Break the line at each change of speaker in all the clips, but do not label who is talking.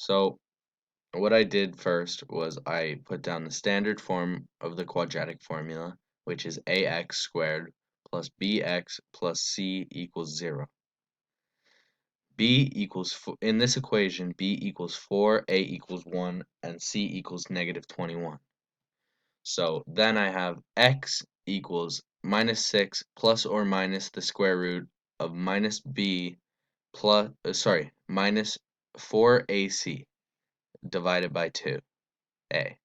So what I did first was I put down the standard form of the quadratic formula, which is ax squared plus bx plus c equals 0. In this equation, b equals 4, a equals 1, and c equals negative 21. So then I have x equals minus 6 plus or minus the square root of minus b plus, minus 4ac divided by 2a.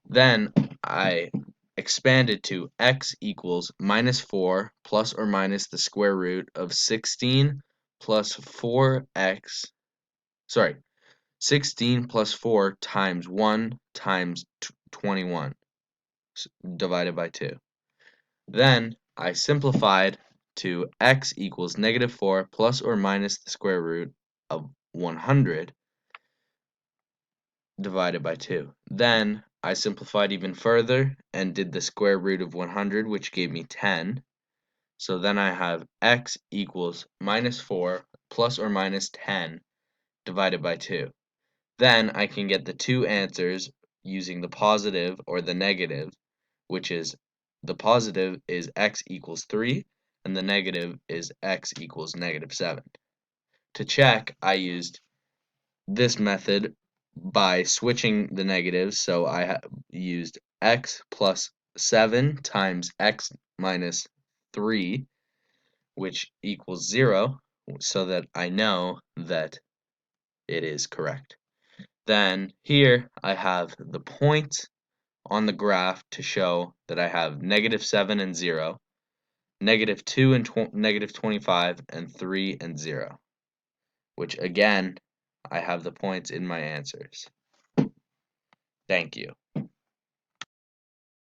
Then I expanded to x equals minus 4 plus or minus the square root of 16 plus 16 plus 4 times 1 times 21 divided by 2. Then I simplified to x equals negative 4 plus or minus the square root of 100 divided by 2. Then I simplified even further and did the square root of 100, which gave me 10. So then I have x equals minus 4 plus or minus 10 divided by 2. Then I can get the two answers using the positive or the negative, which is the positive is x equals 3 and the negative is x equals negative 7. To check, I used this method by switching the negatives, so I used x plus 7 times x minus 3, which equals 0, so that I know that it is correct. Then here I have the points on the graph to show that I have negative 7 and 0, negative 2 and negative 25, and 3 and 0, which again, I have the points in my answers. Thank you.